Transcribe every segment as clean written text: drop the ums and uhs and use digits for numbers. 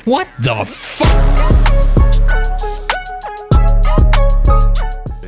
What the fuck?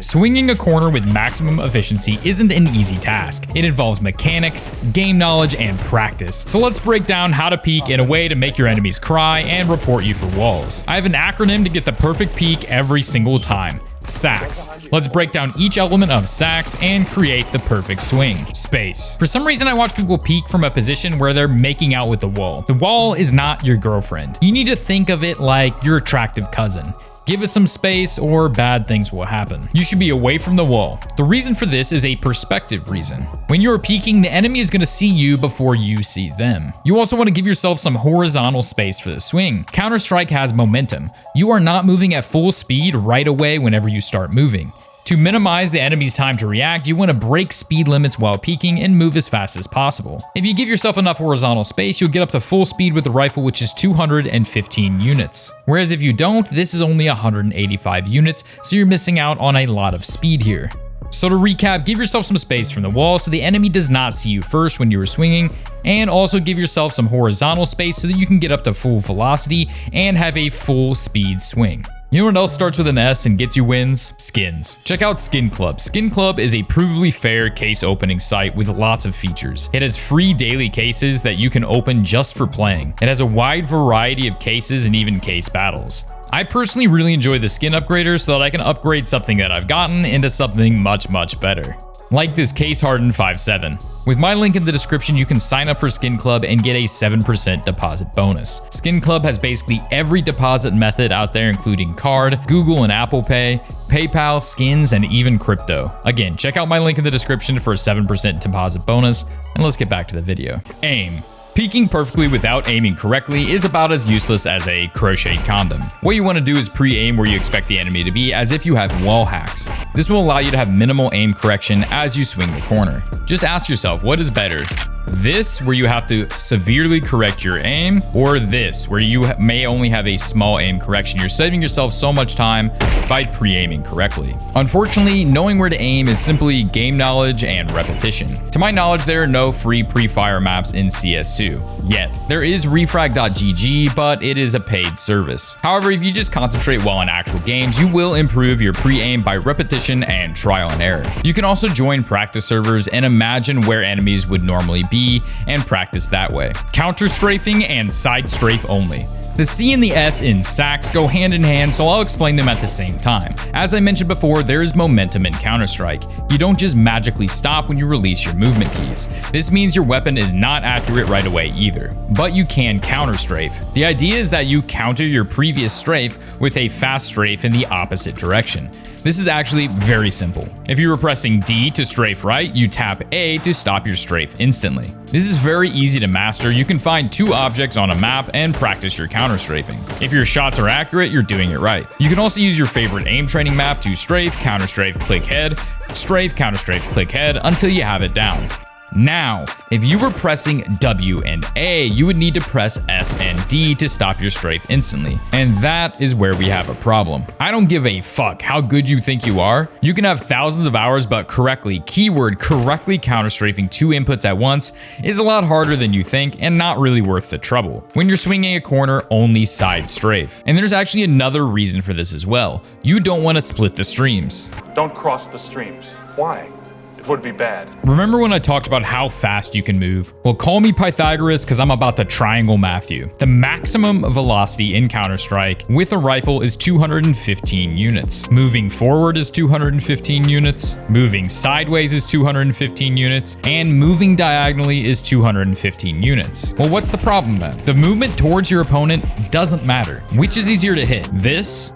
Swinging a corner with maximum efficiency isn't an easy task. It involves mechanics, game knowledge, and practice. So let's break down how to peek in a way to make your enemies cry and report you for walls. I have an acronym to get the perfect peek every single time. SACS. Let's break down each element of SACS and create the perfect swing. Space. For some reason, I watch people peek from a position where they're making out with the wall. The wall is not your girlfriend. You need to think of it like your attractive cousin. Give it some space or bad things will happen. You should be away from the wall. The reason for this is a perspective reason. When you're peeking, the enemy is going to see you before you see them. You also want to give yourself some horizontal space for the swing. Counter-Strike has momentum. You are not moving at full speed right away whenever you start moving. To minimize the enemy's time to react, you want to break speed limits while peeking and move as fast as possible. If you give yourself enough horizontal space, you'll get up to full speed with the rifle, which is 215 units. Whereas if you don't, this is only 185 units, so you're missing out on a lot of speed here. So to recap, give yourself some space from the wall so the enemy does not see you first when you are swinging, and also give yourself some horizontal space so that you can get up to full velocity and have a full speed swing. You know what else starts with an S and gets you wins? Skins. Check out Skin Club. Skin Club is a provably fair case opening site with lots of features. It has free daily cases that you can open just for playing. It has a wide variety of cases and even case battles. I personally really enjoy the skin upgrader so that I can upgrade something that I've gotten into something much, much better. Like this case hardened 5.7. With my link in the description, you can sign up for Skin Club and get a 7% deposit bonus. Skin Club has basically every deposit method out there, including card, Google and Apple Pay, PayPal, skins, and even crypto. Again, check out my link in the description for a 7% deposit bonus, and let's get back to the video. Aim. Peeking perfectly without aiming correctly is about as useless as a crochet condom. What you want to do is pre-aim where you expect the enemy to be, as if you have wall hacks. This will allow you to have minimal aim correction as you swing the corner. Just ask yourself, what is better? This, where you have to severely correct your aim, or this, where you may only have a small aim correction? You're saving yourself so much time by pre-aiming correctly. Unfortunately, knowing where to aim is simply game knowledge and repetition. To my knowledge, there are no free pre-fire maps in CS2 yet. There is refrag.gg, but it is a paid service. However, if you just concentrate well in actual games, you will improve your pre-aim by repetition and trial and error. You can also join practice servers and imagine where enemies would normally be and practice that way. Counter-Strafing and side strafe only. The C and the S in SACS go hand in hand, so I'll explain them at the same time. As I mentioned before, there is momentum in Counter-Strike. You don't just magically stop when you release your movement keys. This means your weapon is not accurate right away either, but you can counter-strafe. The idea is that you counter your previous strafe with a fast strafe in the opposite direction. This is actually very simple. If you were pressing D to strafe right, you tap A to stop your strafe instantly. This is very easy to master. You can find two objects on a map and practice your counter-strafing. If your shots are accurate, you're doing it right. You can also use your favorite aim training map to strafe, counter-strafe, click head, strafe, counter-strafe, click head until you have it down. Now, if you were pressing W and A, you would need to press S and D to stop your strafe instantly. And that is where we have a problem. I don't give a fuck how good you think you are. You can have thousands of hours, but correctly counter-strafing two inputs at once is a lot harder than you think and not really worth the trouble. When you're swinging a corner, only side strafe. And there's actually another reason for this as well. You don't want to split the streams. Don't cross the streams. Why? It would be bad. Remember when I talked about how fast you can move? Well, call me Pythagoras because I'm about to triangle math you. The maximum velocity in Counter-Strike with a rifle is 215 units. Moving forward is 215 units. Moving sideways is 215 units. And moving diagonally is 215 units. Well, what's the problem then? The movement towards your opponent doesn't matter. Which is easier to hit? This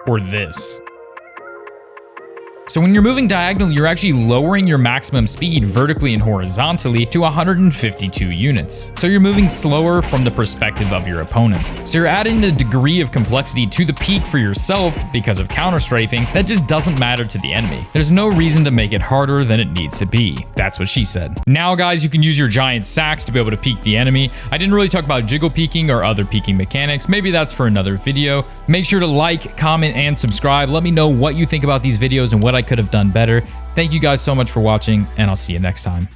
or this? So when you're moving diagonally, you're actually lowering your maximum speed vertically and horizontally to 152 units. So you're moving slower from the perspective of your opponent. So you're adding a degree of complexity to the peak for yourself because of counter-strafing that just doesn't matter to the enemy. There's no reason to make it harder than it needs to be. That's what she said. Now, guys, you can use your giant sacks to be able to peek the enemy. I didn't really talk about jiggle peeking or other peeking mechanics. Maybe that's for another video. Make sure to like, comment, and subscribe. Let me know what you think about these videos and what I could have done better. Thank you guys so much for watching, and I'll see you next time.